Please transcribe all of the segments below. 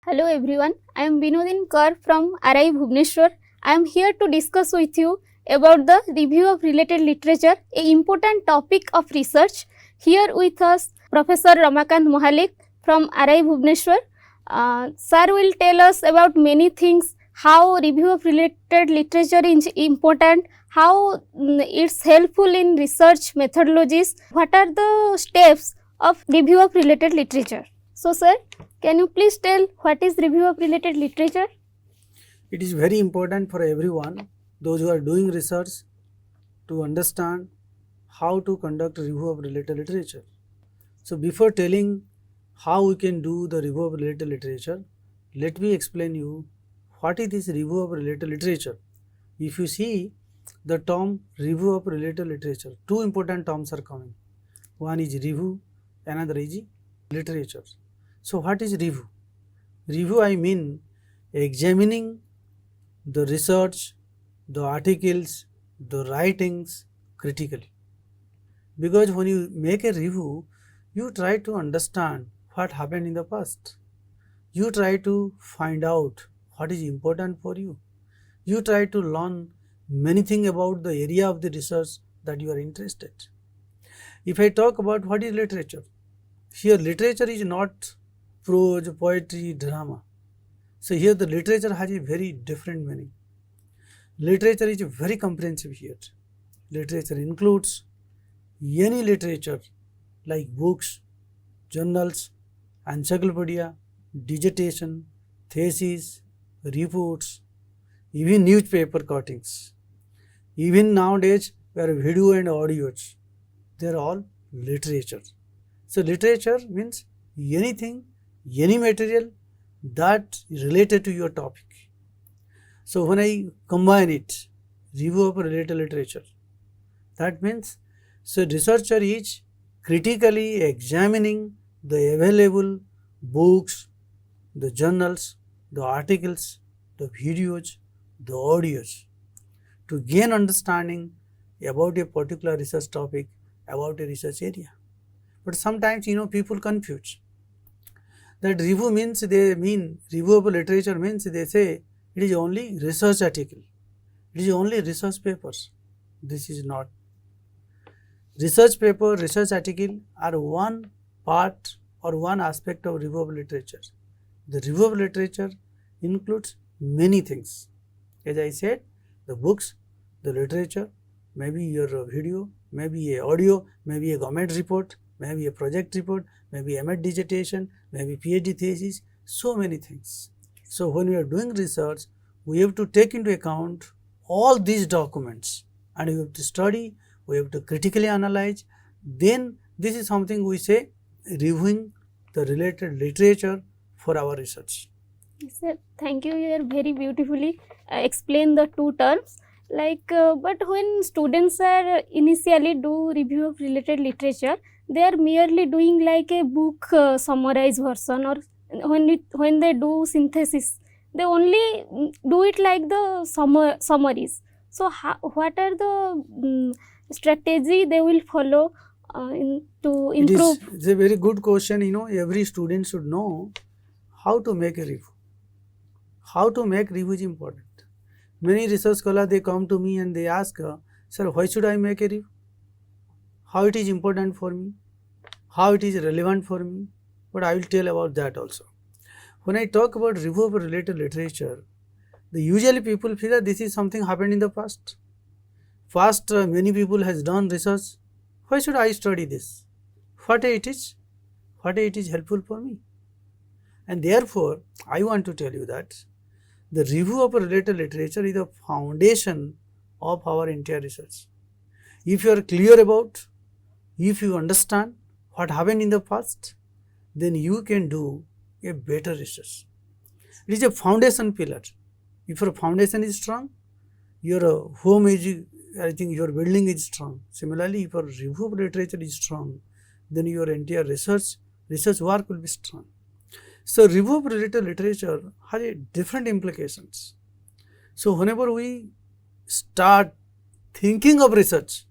Hello everyone, I am Binodin Kaur from RI Bhubaneswar. I am here to discuss with you about the review of related literature, a important topic of research. Here with us Professor Ramakant Mohalik from RI Bhubaneswar. Sir will tell us about many things, how review of related literature is important, how it's helpful in research methodologies, what are the steps of review of related literature. So sir, can you please tell what is review of related literature? It is very important for everyone, those who are doing research, to understand how to conduct review of related literature. So before telling how we can do the review of related literature, let me explain you what is this review of related literature. If you see the term review of related literature, two important terms are coming. One is review, another is literature. So what is review? Review, I mean examining the research, the articles, the writings critically. Because when you make a review, you try to understand what happened in the past. You try to find out what is important for you. You try to learn many things about the area of the research that you are interested. If I talk about what is literature, here literature is not prose, poetry, drama. So here the literature has a very different meaning. Literature is very comprehensive here. Literature includes any literature like books, journals, encyclopedia, dissertation, theses, reports, even newspaper cuttings. Even nowadays, where video and audios, they are all literature. So literature means anything, any material that is related to your topic. So when I combine it, review of related literature, that means so researcher is critically examining the available books, the journals, the articles, the videos, the audios to gain understanding about a particular research topic, about a research area. But sometimes people confuse that review means reviewable literature means they say it is only research article, it is only research papers. This is not. Research paper, research article are one part or one aspect of reviewable literature. The reviewable literature includes many things. As I said, the books, the literature, maybe your video, maybe a audio, maybe a government report, maybe a project report, maybe a MA dissertation, maybe PhD thesis, so many things. So when we are doing research, we have to take into account all these documents and we have to study, we have to critically analyze. Then this is something we say reviewing the related literature for our research. Sir, thank you. You are very beautifully explain the two terms. But when students are initially do review of related literature, they are merely doing like a book summarized version, or when they do synthesis, they only do it like the summaries. So what are the strategy they will follow to improve? It's a very good question. Every student should know how to make a review. How to make review is important. Many research scholars, they come to me and they ask, sir, why should I make a review? How it is important for me? How it is relevant for me? But I will tell about that also. When I talk about review of related literature, usually people feel that this is something happened in the past. Many people has done research. Why should I study this? What it is helpful for me. And therefore, I want to tell you that the review of related literature is the foundation of our entire research. If you are clear about, if you understand what happened in the past, then you can do a better research. It is a foundation pillar. If your foundation is strong, your home is, I think your building is strong. Similarly, if your review of literature is strong, then your entire research work will be strong. So review of related literature has different implications. So whenever we start thinking of research,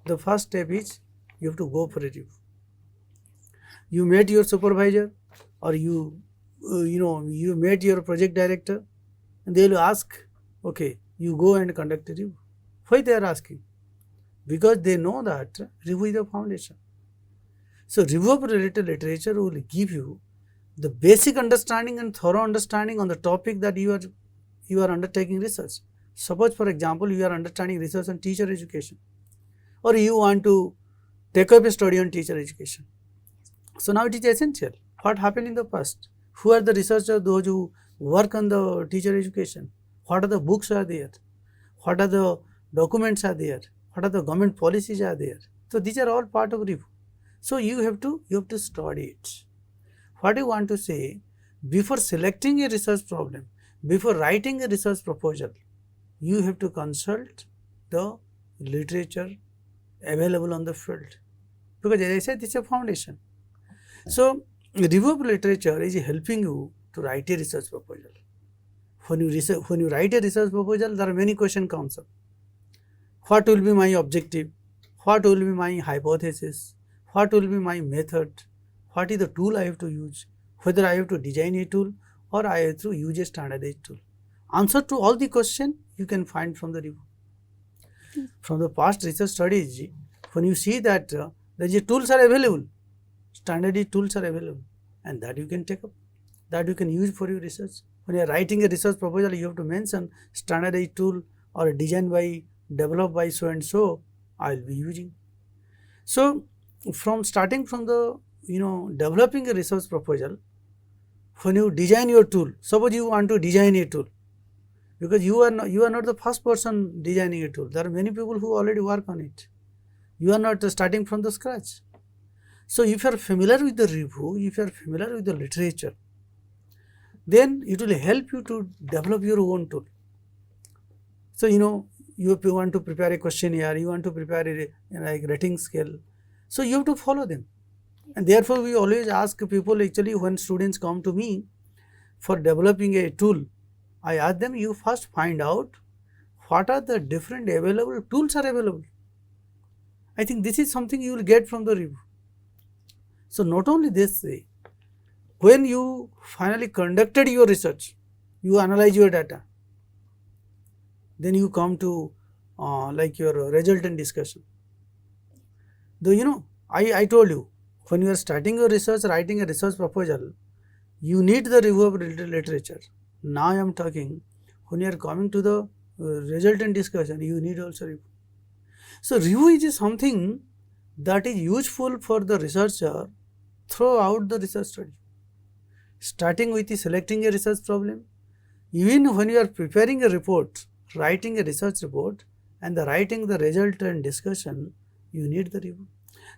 the first step is you have to go for a review. You met your supervisor or you you met your project director and they will ask, okay, you go and conduct a review. Why they are asking? Because they know that review is the foundation. So review of related literature will give you the basic understanding and thorough understanding on the topic that you are undertaking research. Suppose for example, you are undertaking research on teacher education, or you want to take up a study on teacher education. So now it is essential. What happened in the past? Who are the researchers, those who work on the teacher education? What are the books are there? What are the documents are there? What are the government policies are there? So these are all part of review. So you have to study it. What you want to say, before selecting a research problem, before writing a research proposal, you have to consult the literature available on the field, because as I said, this is a foundation. So review of literature is helping you to write a research proposal. When you write a research proposal, there are many questions comes up. What will be my objective? What will be my hypothesis? What will be my method? What is the tool I have to use? Whether I have to design a tool or I have to use a standardized tool. Answer to all the questions you can find from the review. From the past research studies, when you see that the tools are available, standardized tools are available, and that you can take up, that you can use for your research. When you are writing a research proposal, you have to mention standardized tool or designed by, developed by so and so, I will be using. So from starting from the developing a research proposal, when you design your tool, suppose you want to design a tool, because you are not the first person designing a tool. There are many people who already work on it. You are not starting from the scratch. So if you are familiar with the review, if you are familiar with the literature, then it will help you to develop your own tool. So you want to prepare a questionnaire, you want to prepare a rating scale. So you have to follow them. And therefore we always ask people, actually when students come to me for developing a tool, I ask them, you first find out what are the different available tools are available. I think this is something you will get from the review. So not only this way, when you finally conducted your research, you analyze your data, then you come to like your resultant discussion. Though I told you, when you are starting your research, writing a research proposal, you need the review of literature. Now I am talking, when you are coming to the resultant discussion, you need also review. So review is something that is useful for the researcher throughout the research study. Starting with selecting a research problem, even when you are preparing a report, writing a research report, and writing the result and discussion, you need the review.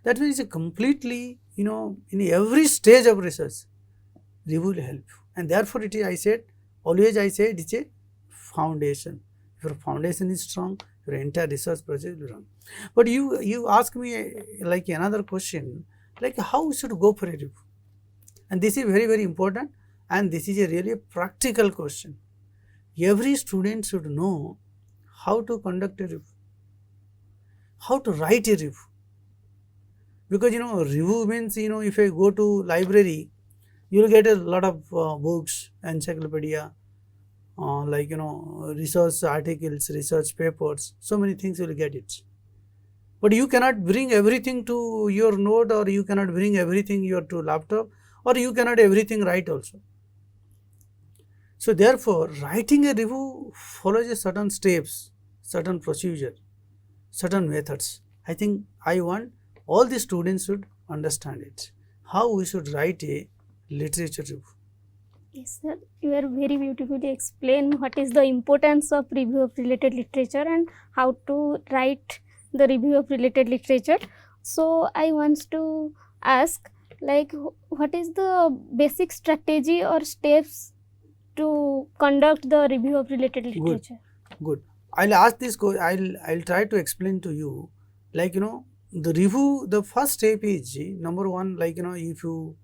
That means completely, in every stage of research, review will help you. And therefore always I say it is a foundation. If your foundation is strong, your entire research project will run. But you ask me like another question, like how we should go for a review. And this is very, very important, and this is a really practical question. Every student should know how to conduct a review, how to write a review. Because review means, if I go to library, you will get a lot of books, encyclopedia, research articles, research papers, so many things you will get it. But you cannot bring everything to your note, or you cannot bring everything to laptop, or you cannot everything write also. So therefore, writing a review follows a certain steps, certain procedure, certain methods. I think I want all the students should understand it, how we should write a literature review. Yes, sir. You are very beautifully explain what is the importance of review of related literature and how to write the review of related literature. So I want to ask, like, what is the basic strategy or steps to conduct the review of related literature? Good. I'll ask this. I'll try to explain to you. Like the review. The first step is number one. Like if you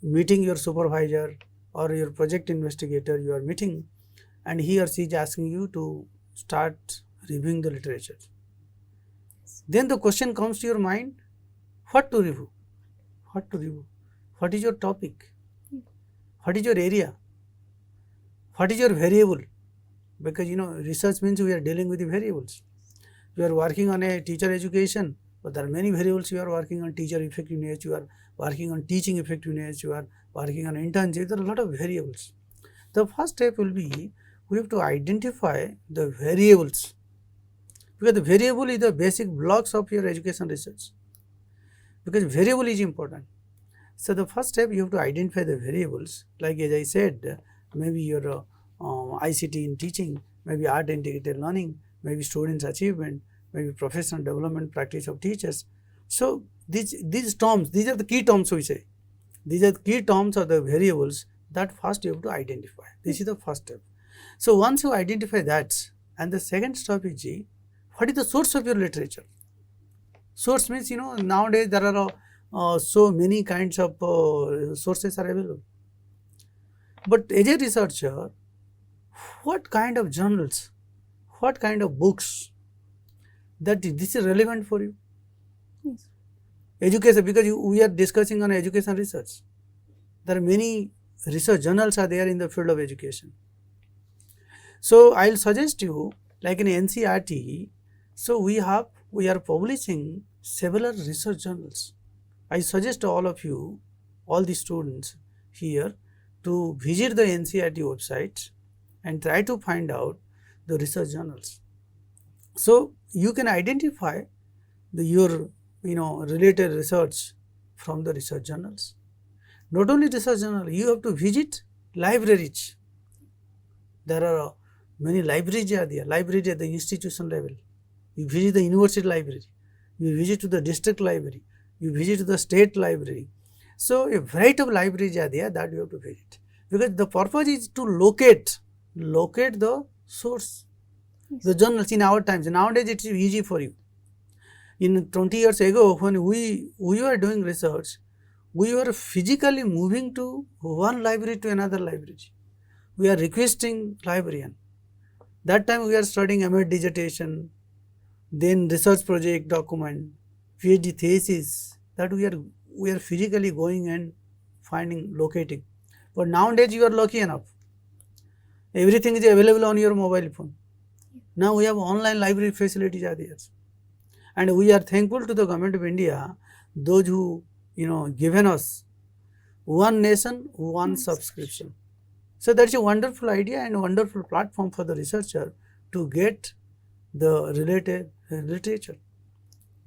meeting your supervisor or your project investigator, you are meeting, and he or she is asking you to start reviewing the literature. Then the question comes to your mind: what to review? What to review? What is your topic? What is your area? What is your variable? Because research means we are dealing with the variables. You are working on a teacher education, but there are many variables. You are working on teacher effectiveness, you are working on teaching effectiveness, you are working on internship. There are a lot of variables. The first step will be, we have to identify the variables, because the variable is the basic blocks of your education research, because variable is important. So the first step, you have to identify the variables, like as I said, maybe your ICT in teaching, maybe art integrated learning, maybe students achievement, maybe professional development practice of teachers. So these terms, these are the key terms we say. These are the key terms of the variables that first you have to identify. This is the first step. So once you identify that, and the second step is, what is the source of your literature? Source means, nowadays there are so many kinds of sources are available. But as a researcher, what kind of journals, what kind of books, that this is relevant for you? Yes. Education, because we are discussing on education research. There are many research journals are there in the field of education. So I will suggest you, like in NCERT, so we are publishing several research journals. I suggest all of you, all the students here, to visit the NCERT website and try to find out the research journals. So you can identify your related research from the research journals. Not only research journal, you have to visit libraries. There are many libraries are there. Library at the institution level. You visit the university library. You visit to the district library. You visit to the state library. So a variety of libraries are there that you have to visit, because the purpose is to locate the source. Yes. The journals in our times. Nowadays it is easy for you. In 20 years ago, when we were doing research, we were physically moving to one library to another library. We are requesting librarian. That time we are studying MA dissertation, then research project document, PhD thesis, that we are physically going and finding, locating. But nowadays you are lucky enough. Everything is available on your mobile phone. Now we have online library facilities are there. And we are thankful to the government of India, those who given us one nation, one subscription. So that's a wonderful idea and a wonderful platform for the researcher to get the related literature.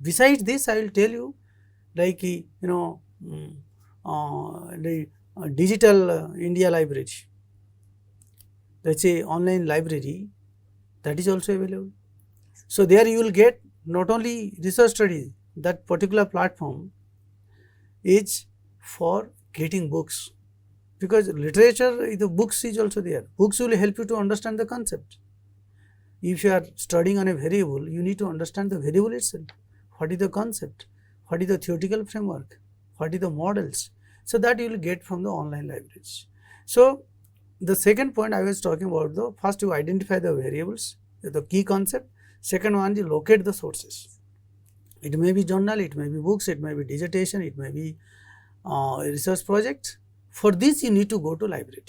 Besides this, I will tell you, like the digital India library. That's a online library that is also available. So there you will get not only research studies, that particular platform is for getting books, because literature, the books is also there. Books will help you to understand the concept. If you are studying on a variable, you need to understand the variable itself. What is the concept? What is the theoretical framework? What is the models? So that you will get from the online libraries. So the second point I was talking about, first you identify the variables, the key concept. Second one, you locate the sources. It may be journal, it may be books, it may be dissertation, it may be a research project. For this, you need to go to library,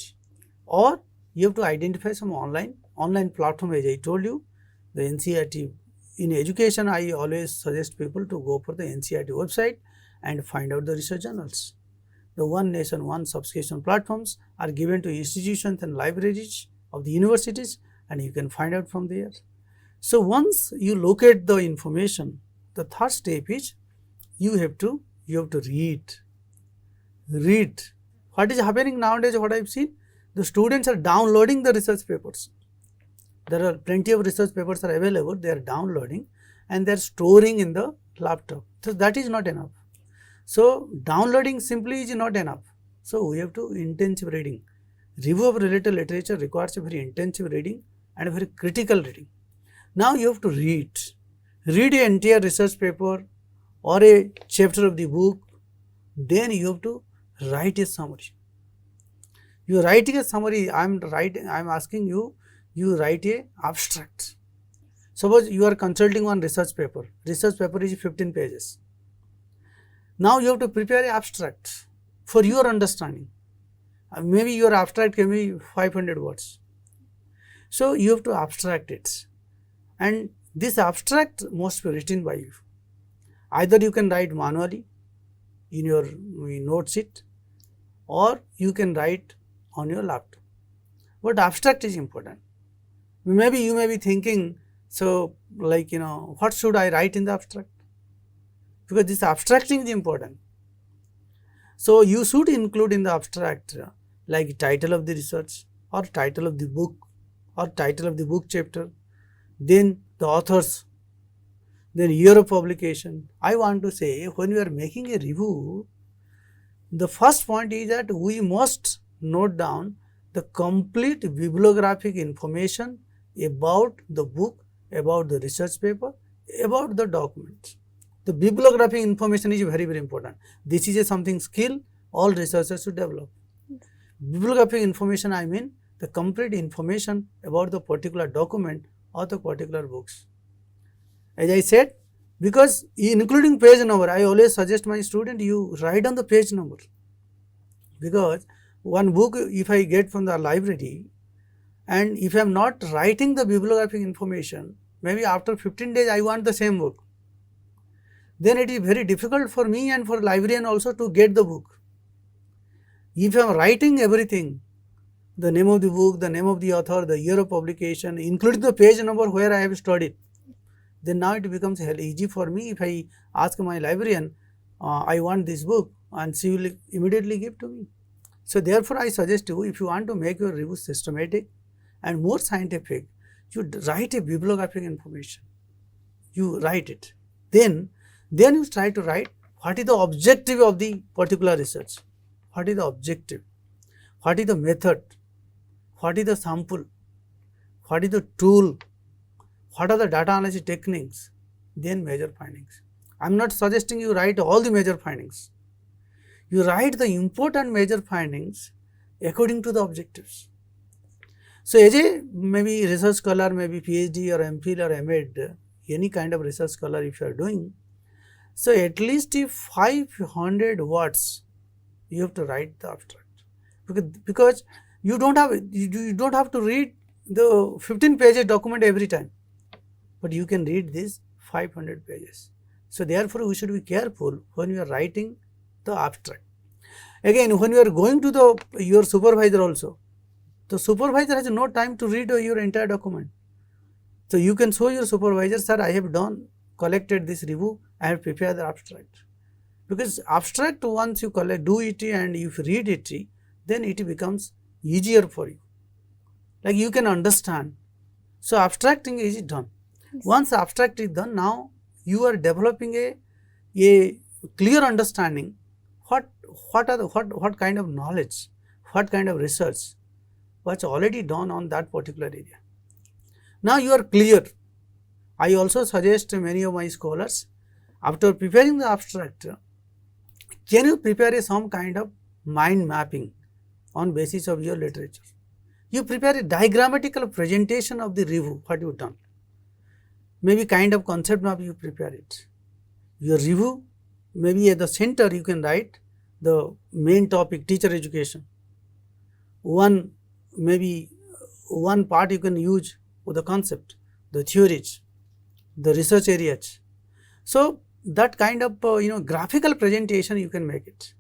or you have to identify some online platform. As I told you, the NCERT in education, I always suggest people to go for the NCERT website and find out the research journals. The one nation, one subscription platforms are given to institutions and libraries of the universities, and you can find out from there. So once you locate the information, the third step is you have to read. What is happening nowadays, what I have seen, the students are downloading the research papers. There are plenty of research papers are available, they are downloading and they are storing in the laptop. So that is not enough. So downloading simply is not enough. So we have to intensive reading. Review of related literature requires a very intensive reading and a very critical reading. Now you have to read an entire research paper or a chapter of the book, then you have to write a summary. You are writing a summary, I am asking you, you write a abstract. Suppose you are consulting on research paper is 15 pages. Now you have to prepare an abstract for your understanding. Maybe your abstract can be 500 words. So you have to abstract it, and this abstract must be written by you. Either you can write manually in your note sheet, or you can write on your laptop. But abstract is important. Maybe you may be thinking, so like what should I write in the abstract? Because this abstracting is important. So you should include in the abstract like title of the research, or title of the book, or title of the book chapter, then the authors, then year of publication. I want to say, when we are making a review, the first point is that we must note down the complete bibliographic information about the book, about the research paper, about the documents. The bibliographic information is very, very important. This is something skill all researchers should develop. Bibliographic information, I mean the complete information about the particular document or the particular books. As I said, because including page number, I always suggest my student you write on the page number, because one book if I get from the library, and if I am not writing the bibliographic information, maybe after 15 days I want the same book, then it is very difficult for me and for librarian also to get the book. If I am writing everything, the name of the book, the name of the author, the year of publication, including the page number where I have studied, then now it becomes easy for me. If I ask my librarian, I want this book, and she will immediately give to me. So therefore, I suggest you, if you want to make your review systematic and more scientific, you write a bibliographic information. You write it. Then you try to write what is the objective of the particular research. What is the objective? What is the method? What is the sample? What is the tool? What are the data analysis techniques? Then major findings. I am not suggesting you write all the major findings. You write the important major findings according to the objectives. So as a maybe research scholar, maybe PhD or MPhil or MEd, any kind of research scholar if you are doing, so at least if 500 words you have to write the abstract, because you don't have to read the 15 pages document every time, but you can read this 500 pages. So therefore, we should be careful when we are writing the abstract. Again, when you are going to your supervisor also, the supervisor has no time to read your entire document. So you can show your supervisor, sir, I have collected this review, I have prepared the abstract. Because abstract, once you do it and if you read it, then it becomes easier for you. Like you can understand. So abstracting is done. Yes. Once abstract is done, now you are developing a clear understanding what kind of knowledge, what kind of research was already done on that particular area. Now you are clear. I also suggest many of my scholars, after preparing the abstract, can you prepare some kind of mind mapping on basis of your literature? You prepare a diagrammatical presentation of the review, what you have done. Maybe kind of concept map you prepare it. Your review, maybe at the center you can write the main topic, teacher education. Maybe one part you can use with the concept, the theories, the research areas. So that kind of graphical presentation you can make it.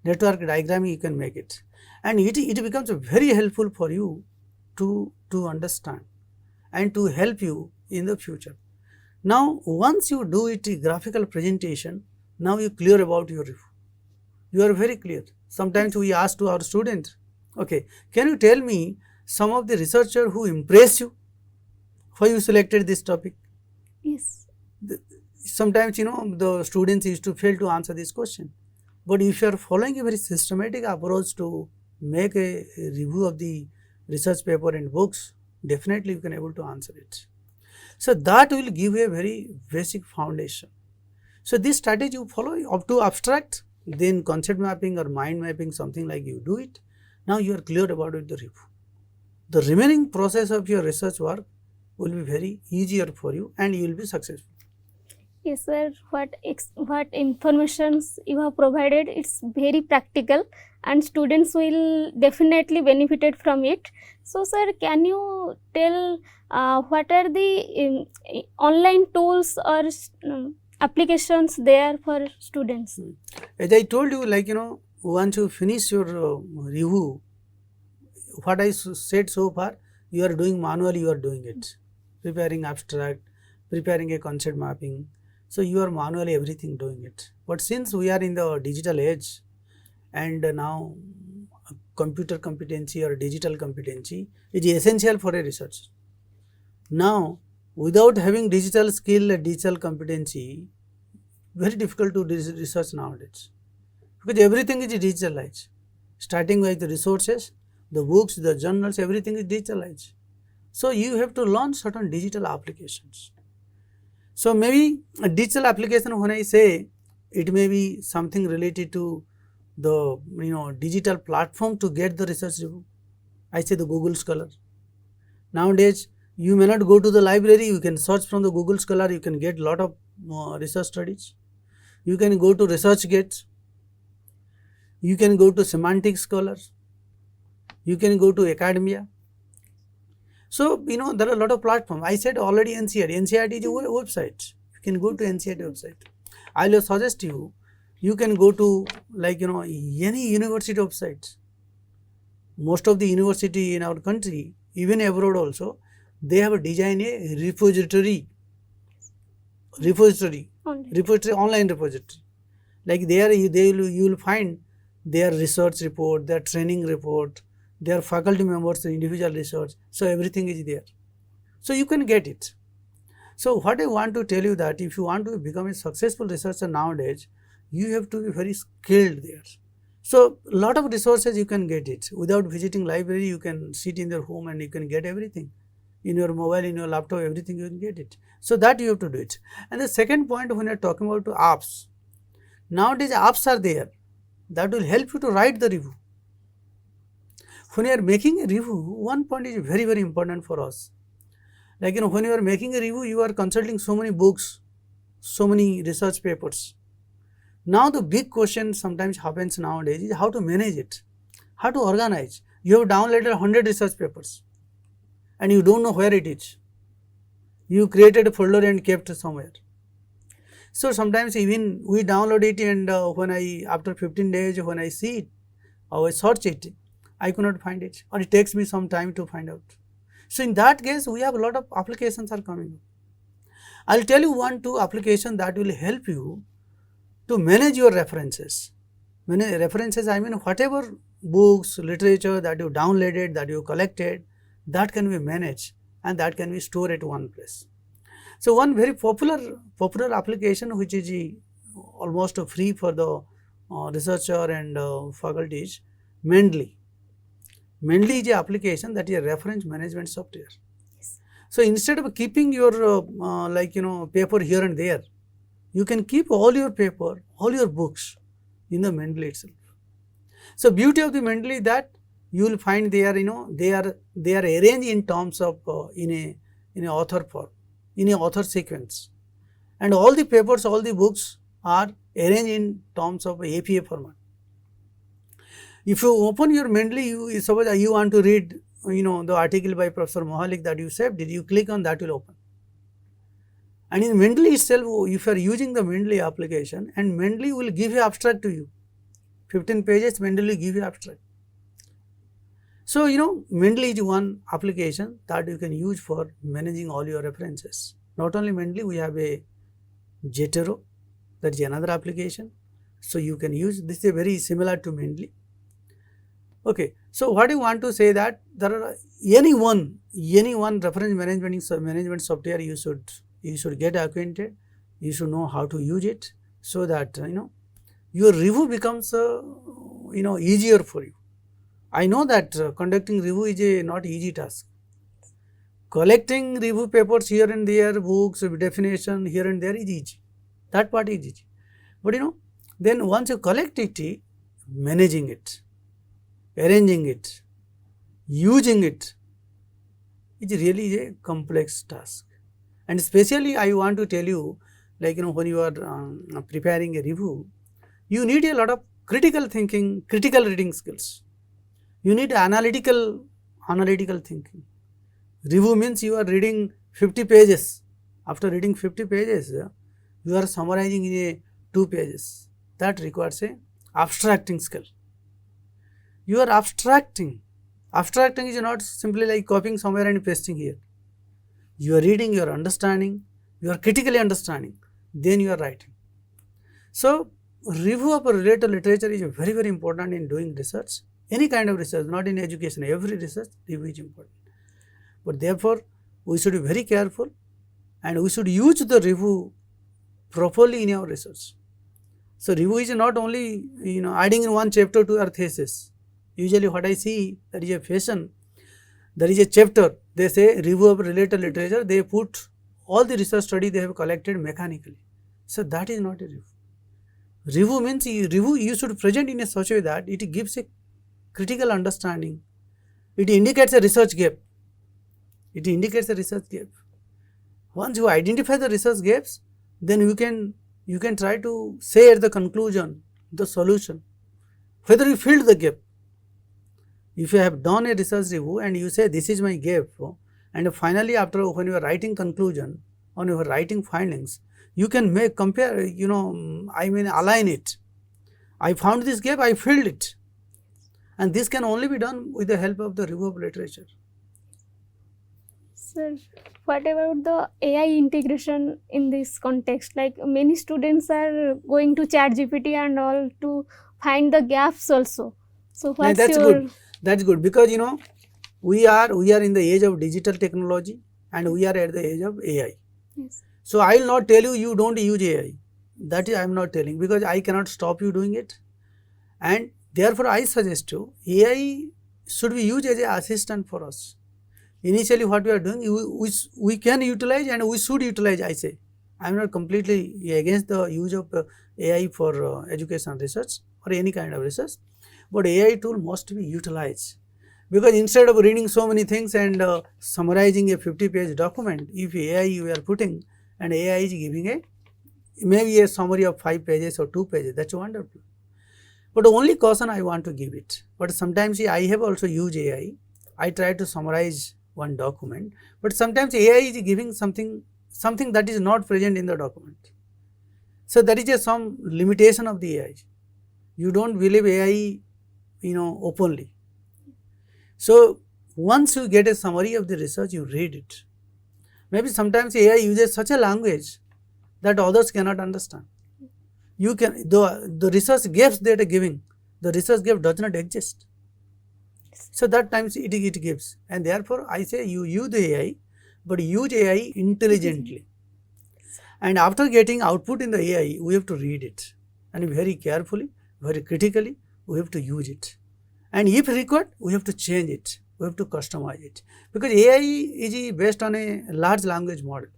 Network diagramming you can make it. And it becomes very helpful for you to understand and to help you in the future. Now, once you do it graphical presentation, now you are clear about your review. You are very clear. Sometimes we ask to our students, okay, can you tell me some of the researcher who impressed you? Why you selected this topic? Yes. Sometimes the students used to fail to answer this question. But if you are following a very systematic approach to make a review of the research paper and books, definitely you can able to answer it. So that will give a very basic foundation. So this strategy you follow up to abstract, then concept mapping or mind mapping, something like you do it. Now you are clear about it, the review. The remaining process of your research work will be very easier for you and you will be successful. Okay, sir, what informations you have provided, it's very practical and students will definitely benefited from it. So, sir, can you tell what are the online tools or applications there for students? As I told you, like, once you finish your review, what I said so far, you are doing manually, you are doing it. Preparing abstract, preparing a concept mapping. So you are manually everything doing it. But since we are in the digital age and now computer competency or digital competency is essential for a researcher. Now, without having digital skill, digital competency, very difficult to research nowadays. Because everything is digitalized. Starting with the resources, the books, the journals, everything is digitalized. So you have to learn certain digital applications. So maybe a digital application, when I say, it may be something related to the digital platform to get the research review. I say the Google Scholar. Nowadays, you may not go to the library, you can search from the Google Scholar, you can get lot of research studies. You can go to ResearchGate, you can go to Semantic Scholar, you can go to Academia. So, there are a lot of platforms. I said already NCERT. NCERT is a website. You can go to NCERT website. I will suggest you can go to any university websites. Most of the university in our country, even abroad also, they have designed a repository, online repository. Like there you will find their research report, their training report, their faculty members, individual research. So everything is there. So you can get it. So what I want to tell you that if you want to become a successful researcher nowadays, you have to be very skilled there. So a lot of resources you can get it. Without visiting library, you can sit in your home and you can get everything. In your mobile, in your laptop, everything you can get it. So that you have to do it. And the second point, when you are talking about apps, nowadays apps are there that will help you to write the review. When you are making a review, one point is very, very important for us. Like, when you are making a review, you are consulting so many books, so many research papers. Now, the big question sometimes happens nowadays is how to manage it, how to organize. You have downloaded 100 research papers and you don't know where it is. You created a folder and kept it somewhere. So, sometimes even we download it and after 15 days, when I see it or I search it, I could not find it, or it takes me some time to find out. So in that case, we have a lot of applications are coming. I'll tell you 1-2 applications that will help you to manage your references. References, I mean whatever books, literature that you downloaded, that you collected, that can be managed and that can be stored at one place. So one very popular application which is almost free for the researcher and faculties, Mendeley. Mendeley is an application that is a reference management software. Yes. So instead of keeping your paper here and there, you can keep all your paper, all your books in the Mendeley itself. So beauty of the Mendeley that you will find they are arranged in terms of in a author form, in a author sequence, and all the papers, all the books are arranged in terms of APA format. If you open your Mendeley, suppose you want to read, the article by Professor Mohalik that you saved, you click on that will open. And in Mendeley itself, if you are using the Mendeley application, and Mendeley will give you abstract to you, 15 pages, Mendeley will give you abstract. So, Mendeley is one application that you can use for managing all your references. Not only Mendeley, we have a Zotero, that is another application. So you can use, this is very similar to Mendeley. Okay, so what I want to say that there are any one reference management software you should get acquainted, you should know how to use it, so that your review becomes easier for you. I know that conducting review is a not easy task. Collecting review papers here and there, books, definition here and there is easy. That part is easy. But then once you collect it, managing it, arranging it, using it, is really a complex task. And especially I want to tell you like when you are preparing a review, you need a lot of critical thinking, critical reading skills. You need analytical thinking. Review means you are reading 50 pages. After reading 50 pages, you are summarizing in a 2 pages. That requires a abstracting skill. You are abstracting. Abstracting is not simply like copying somewhere and pasting here. You are reading, you are understanding, you are critically understanding, then you are writing. So, review of related literature is very, very important in doing research. Any kind of research, not in education, every research review is important. But therefore, we should be very careful and we should use the review properly in our research. So, review is not only adding in one chapter to our thesis. Usually what I see, there is a fashion, there is a chapter, they say review of related literature, they put all the research study they have collected mechanically. So, that is not a review. Review means you should present in a such a way that it gives a critical understanding. It indicates a research gap. It indicates a research gap. Once you identify the research gaps, then you can try to say at the conclusion the solution, whether you filled the gap. If you have done a research review and you say this is my gap, and finally after when you are writing conclusion on your writing findings, you can compare, align it. I found this gap, I filled it. And this can only be done with the help of the review of literature. Sir, what about the AI integration in this context? Like many students are going to ChatGPT and all to find the gaps also. So what's that's your... good. That's good because we are in the age of digital technology and we are at the age of AI. Yes. So I will not tell you don't use AI. That is I am not telling because I cannot stop you doing it. And therefore I suggest you AI should be used as an assistant for us. Initially what we are doing, we can utilize and we should utilize, I say. I am not completely against the use of AI for education research or any kind of research. But AI tool must be utilized because instead of reading so many things and summarizing a 50-page document, if AI you are putting and AI is giving maybe a summary of 5 pages or 2 pages, that's wonderful. But the only caution I want to give it, but sometimes I have also used AI. I try to summarize one document, but sometimes AI is giving something that is not present in the document. So that is some limitation of the AI. You don't believe AI openly. So once you get a summary of the research, you read it. Maybe sometimes AI uses such a language that others cannot understand. You can, the research gaps that are giving, the research gap does not exist. So that times it gives, and therefore I say you use the AI, but use AI intelligently. And after getting output in the AI, we have to read it and very carefully, very critically, we have to use it. And if required, we have to change it, we have to customize it. Because AI is based on a large language model.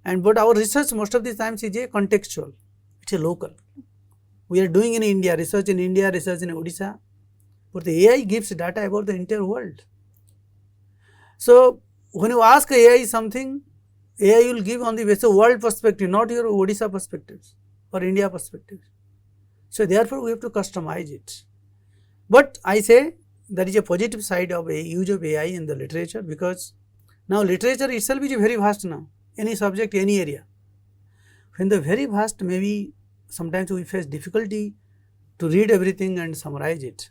But our research most of the times is a contextual, it's a local. We are doing in India, research in India, research in Odisha, but the AI gives data about the entire world. So when you ask AI something, AI will give on the basis of world perspective, not your Odisha perspectives or India perspectives. So therefore we have to customize it. But I say there is a positive side of use of AI in the literature, because now literature itself is very vast now, any subject, any area. When the very vast, maybe sometimes we face difficulty to read everything and summarize it.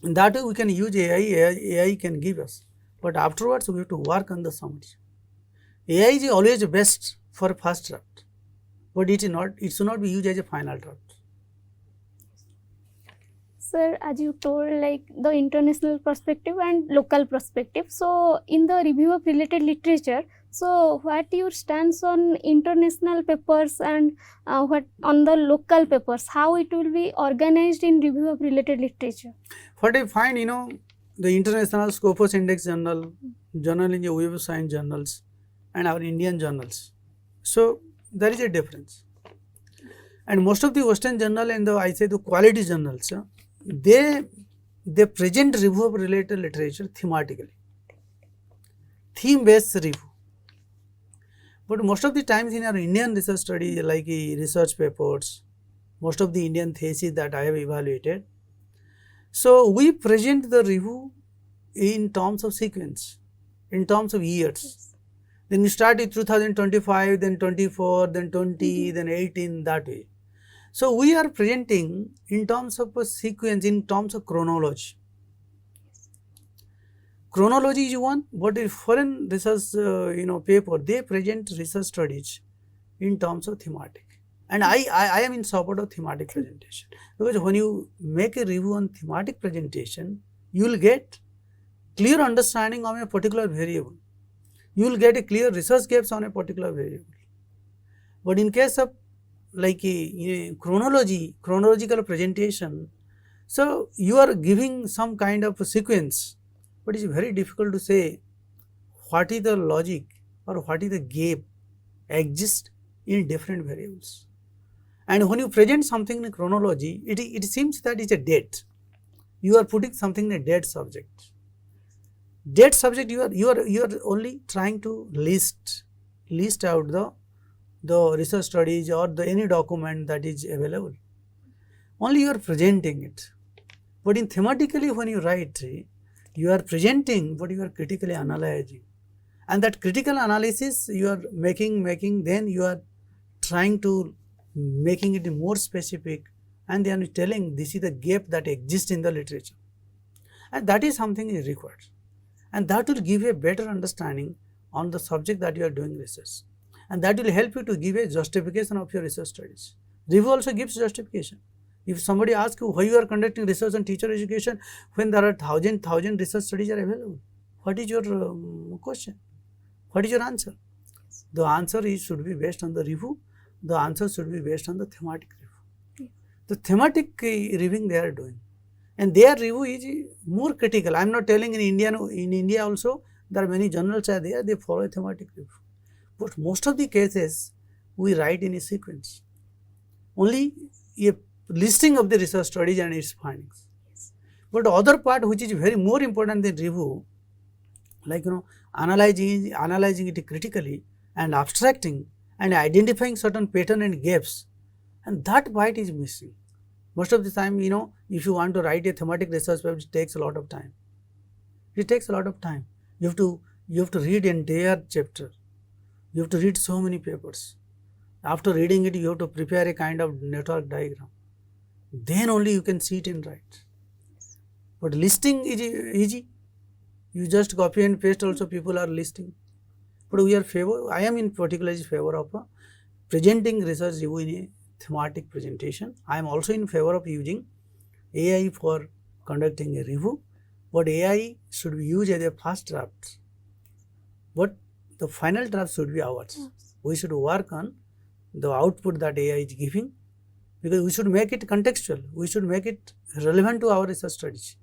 In that way we can use AI can give us, but afterwards we have to work on the summary. AI is always best for a first draft, but it should not be used as a final draft. Sir, as you told, like the international perspective and local perspective. So in the review of related literature, so what your stance on international papers and what on the local papers, how it will be organized in review of related literature? What I find, the international Scopus Index journal, journal in the Web of Science journals, and our Indian journals. So there is a difference. And most of the Western journal and the quality journals, they present review of related literature thematically, theme based review. But most of the times in our Indian research study, like research papers, most of the Indian theses that I have evaluated, so we present the review in terms of sequence, in terms of years. Then you start with 2025, then 24, then 20, then 18, that way. So we are presenting in terms of a sequence, in terms of chronology. Chronology is one, but in foreign research paper, they present research studies in terms of thematic. And I am in support of thematic presentation, because when you make a review on thematic presentation, you will get clear understanding of a particular variable. You will get a clear research gaps on a particular variable. But in case of like a chronological presentation, so you are giving some kind of a sequence, but it is very difficult to say what is the logic or what is the gap exists in different variables. And when you present something in chronology, it seems that it's a date. You are putting something in a dead subject. Dead subject, you are only trying to list out the research studies or any document that is available. Only you are presenting it. But in thematically, when you write, you are presenting, but you are critically analyzing. And that critical analysis you are making, then you are trying to making it more specific, and then telling this is the gap that exists in the literature. And that is something is required. And that will give a better understanding on the subject that you are doing research. And that will help you to give a justification of your research studies. Review also gives justification. If somebody asks you why you are conducting research on teacher education when there are thousand research studies are available, what is your question? What is your answer? The answer should be based on the review. The answer should be based on the thematic review. The thematic reviewing they are doing, and their review is more critical. I am not telling in India also there are many journals are there, they follow a thematic review. But most of the cases we write in a sequence. Only a listing of the research studies and its findings. But the other part which is very more important than review, like analyzing it critically and abstracting and identifying certain pattern and gaps, and that part is missing. Most of the time, if you want to write a thematic research paper, it takes a lot of time. It takes a lot of time. You have to read entire chapter. You have to read so many papers. After reading it, you have to prepare a kind of network diagram. Then only you can see it and write. But listing is easy. You just copy and paste also, people are listing. But I am in particular favor of presenting research review in a thematic presentation. I am also in favor of using AI for conducting a review, but AI should be used as a first draft. But the final draft should be ours. Yes. We should work on the output that AI is giving, because we should make it contextual. We should make it relevant to our research studies.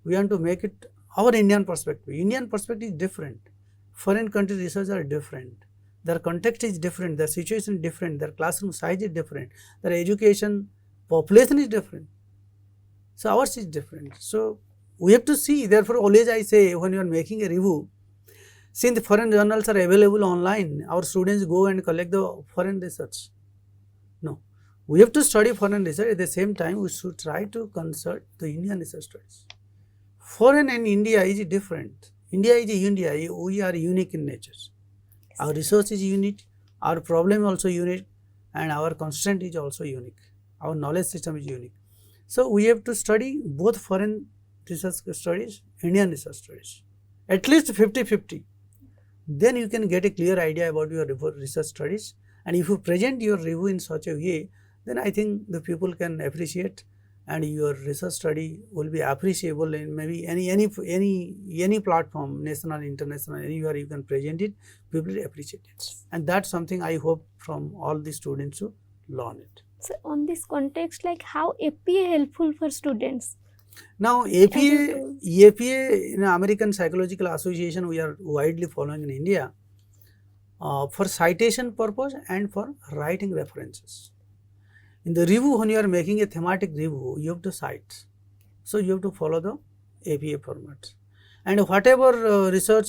We want to make it our Indian perspective. Indian perspective is different. Foreign country research are different. Their context is different, their situation is different, their classroom size is different, their education population is different. So ours is different. So we have to see, therefore always I say when you are making a review, since the foreign journals are available online, our students go and collect the foreign research. No, we have to study foreign research, at the same time we should try to consult the Indian research studies. Foreign and India is different. India is India, we are unique in nature. Our research is unique, our problem also unique, and our constraint is also unique. Our knowledge system is unique. So we have to study both foreign research studies, Indian research studies, at least 50-50. Then you can get a clear idea about your research studies. And if you present your review in such a way, then I think the people can appreciate, and your research study will be appreciable in maybe any platform, national, international, anywhere you can present it, people appreciate it. And that's something I hope from all the students to learn it. So on this context, like how APA helpful for students? Now APA in American Psychological Association, we are widely following in India for citation purpose and for writing references. In the review, when you are making a thematic review, you have to cite. So you have to follow the APA format. And whatever research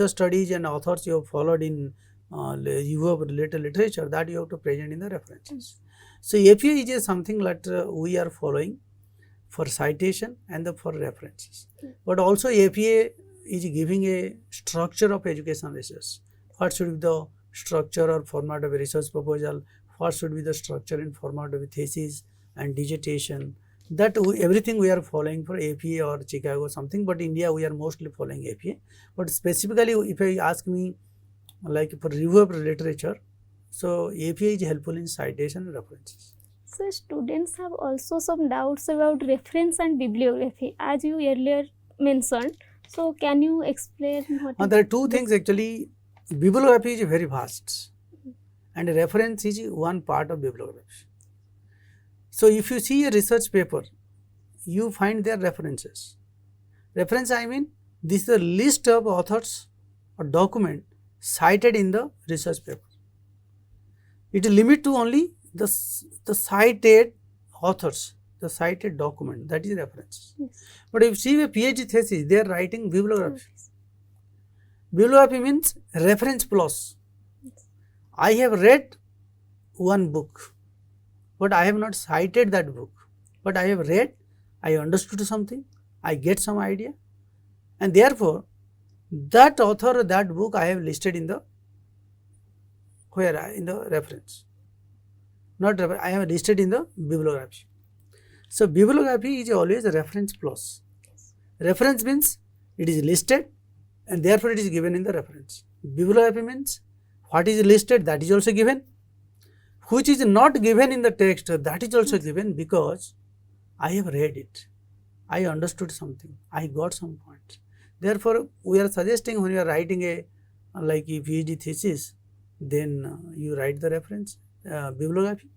studies and authors you have followed in review of related literature, that you have to present in the references. So APA is a something that we are following for citation and for references. But also APA is giving a structure of education research. What should be the structure or format of a research proposal? What should be the structure and format of a thesis and dissertation? That everything we are following for APA or Chicago something, but India we are mostly following APA. But specifically if you ask me like for review of literature, so APA is helpful in citation and references. So students have also some doubts about reference and bibliography as you earlier mentioned. So can you explain what There are two things actually. Bibliography is very vast and reference is one part of bibliography. So if you see a research paper, you find their references. Reference I mean this is the list of authors or document cited in the research paper. It is limited to only the cited authors, the cited document, that is reference. Yes. But if you see a PhD thesis, they are writing bibliography. Bibliography means reference plus. Yes. I have read one book, but I have not cited that book. But I have read, I understood something, I get some idea, and therefore that author or that book I have listed in the in the reference. Not reference, I have listed in the bibliography. So bibliography is always a reference plus. Yes. Reference means it is listed and therefore it is given in the reference. Bibliography means what is listed, that is also given. Which is not given in the text, that is also given because I have read it. I understood something. I got some points. Therefore, we are suggesting when you are writing a like a PhD thesis, then you write the reference bibliography.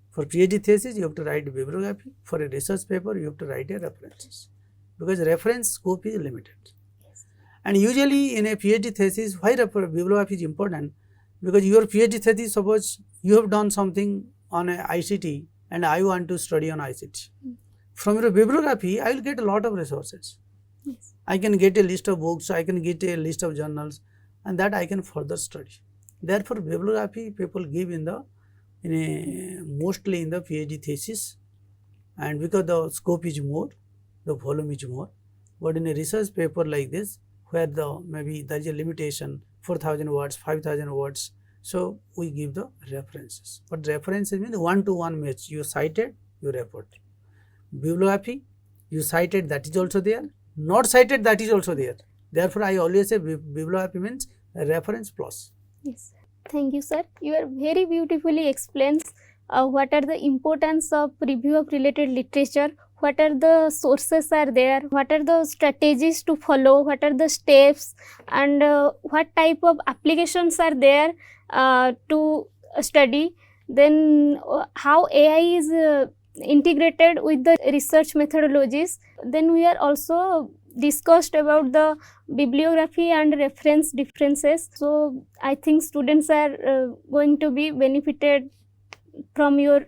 For PhD thesis, you have to write bibliography. For a research paper, you have to write a references because reference scope is limited. Yes. And usually in a PhD thesis, why bibliography is important? Because your PhD thesis, suppose you have done something on a ICT and I want to study on ICT. From your bibliography, I will get a lot of resources. Yes. I can get a list of books, I can get a list of journals, and that I can further study. Therefore, bibliography people give mostly in the PhD thesis, and because the scope is more, the volume is more. But in a research paper like this, where maybe there is a limitation, 4,000 words, 5,000 words, so we give the references. But references means one-to-one match. You cited, you referred. Bibliography, you cited, that is also there. Not cited, that is also there. Therefore, I always say bibliography means reference plus. Yes. Thank you, sir. You are very beautifully explains what are the importance of review of related literature, what are the sources are there, what are the strategies to follow, what are the steps, and what type of applications are there to study. Then how AI is integrated with the research methodologies. Then we are also discussed about the bibliography and reference differences. So I think students are going to be benefited from your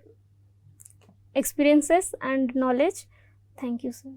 experiences and knowledge. Thank you, sir.